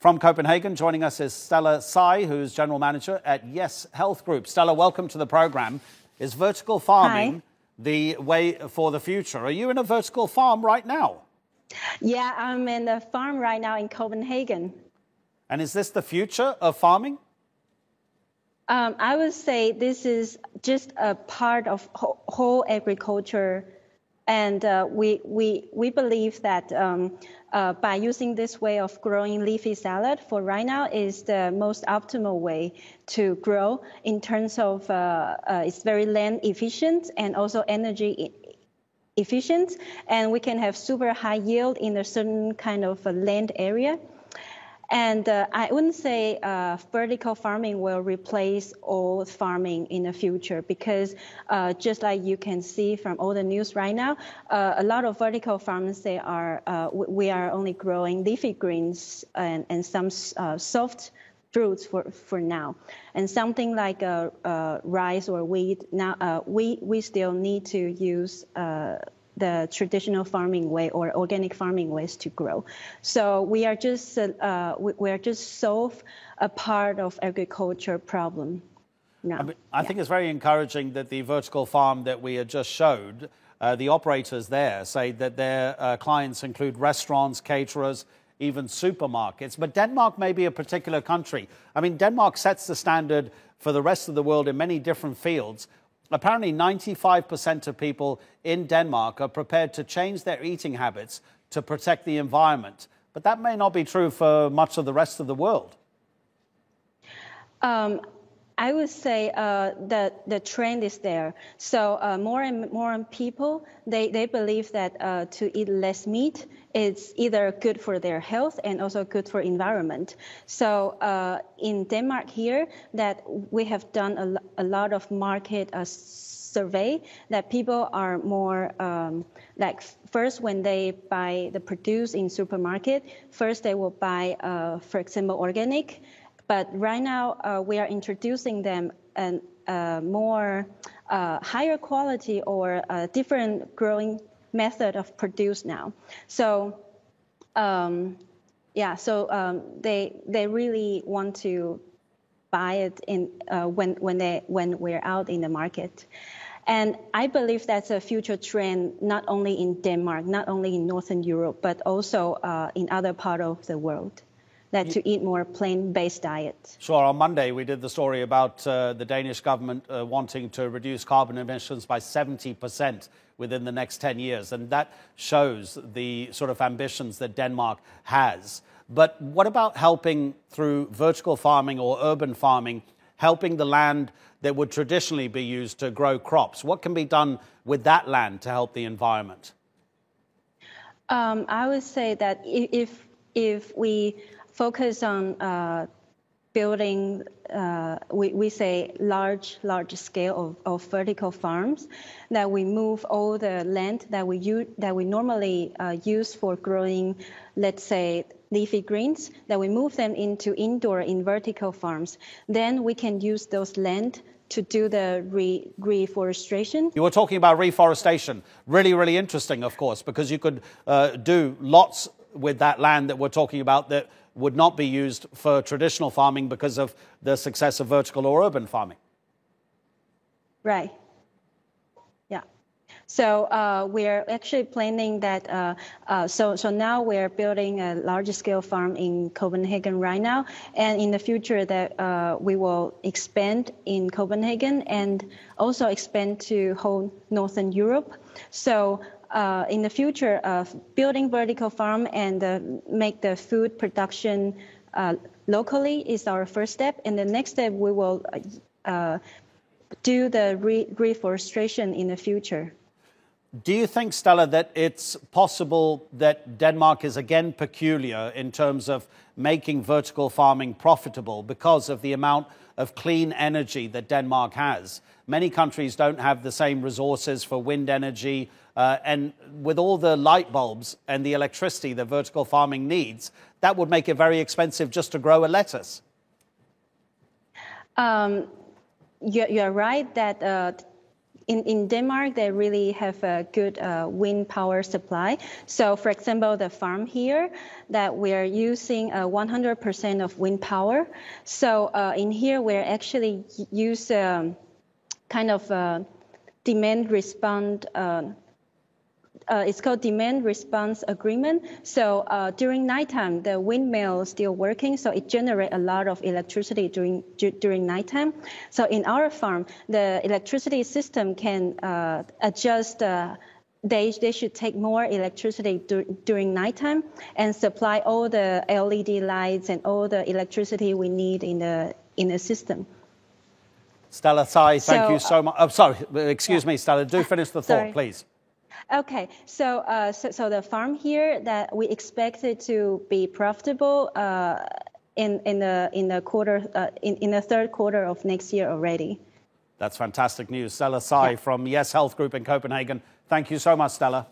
From Copenhagen, joining us is Stella Tsai, who's General Manager at Yes Health Group. Stella, welcome to the program. Is vertical farming the way for the future? Are you in a vertical farm right now? Yeah, I'm in a farm right now in Copenhagen. And is this the future of farming? I would say this is just a part of whole agriculture. And we believe that by using this way of growing leafy salad for right now is the most optimal way to grow in terms of it's very land efficient and also energy efficient. And we can have super high yield in a certain kind of land area. And I wouldn't say vertical farming will replace all farming in the future because just like you can see from all the news right now, a lot of vertical farms, we are only growing leafy greens and some soft fruits for now. And something like rice or wheat, now we still need to use the traditional farming way or organic farming ways to grow. So we are just solve a part of agriculture problem now. I think it's very encouraging that the vertical farm that we had just showed, the operators there say that their clients include restaurants, caterers, even supermarkets. But Denmark may be a particular country. I mean, Denmark sets the standard for the rest of the world in many different fields. Apparently, 95% of people in Denmark are prepared to change their eating habits to protect the environment. But that may not be true for much of the rest of the world. I would say that the trend is there. So more and more people, they believe that to eat less meat is either good for their health and also good for environment. So in Denmark here, that we have done a lot of market survey that people are more like first when they buy the produce in supermarket, first they will buy, for example, organic. But right now, we are introducing them a more higher quality or a different growing method of produce now. So, they really want to buy it in when we're out in the market. And I believe that's a future trend, not only in Denmark, not only in Northern Europe, but also in other parts of the world. That to eat more plant-based diet. Sure. On Monday, we did the story about the Danish government wanting to reduce carbon emissions by 70% within the next 10 years. And that shows the sort of ambitions that Denmark has. But what about helping through vertical farming or urban farming, helping the land that would traditionally be used to grow crops? What can be done with that land to help the environment? I would say that if we focus on building, we say large scale of vertical farms, that we move all the land that we normally use for growing, let's say, leafy greens, that we move them into indoor in vertical farms. Then we can use those land to do the reforestation. You were talking about reforestation. Really, really interesting, of course, because you could do lots with that land that we're talking about that would not be used for traditional farming because of the success of vertical or urban farming. Right. Yeah. So we're actually planning that. So now we're building a larger scale farm in Copenhagen right now, and in the future that we will expand in Copenhagen and also expand to whole Northern Europe. So in the future, building vertical farm and make the food production locally is our first step. And the next step, we will do the reforestation in the future. Do you think, Stella, that it's possible that Denmark is again peculiar in terms of making vertical farming profitable because of the amount of clean energy that Denmark has? Many countries don't have the same resources for wind energy, and with all the light bulbs and the electricity that vertical farming needs, that would make it very expensive just to grow a lettuce. You're right that in Denmark, they really have a good wind power supply. So, for example, the farm here that we are using 100% of wind power. So, in here, we're actually use kind of demand response. It's called demand response agreement. So during nighttime, the windmill is still working, so it generates a lot of electricity during nighttime. So in our farm, the electricity system can adjust. They should take more electricity during nighttime and supply all the LED lights and all the electricity we need in the system. Stella Tsai, thank you so much. Oh, sorry, excuse me, Stella. Do finish the thought, please. Okay, so the farm here that we expect it to be profitable in the third quarter of next year already. That's fantastic news. Stella Tsai from Yes Health Group in Copenhagen. Thank you so much, Stella.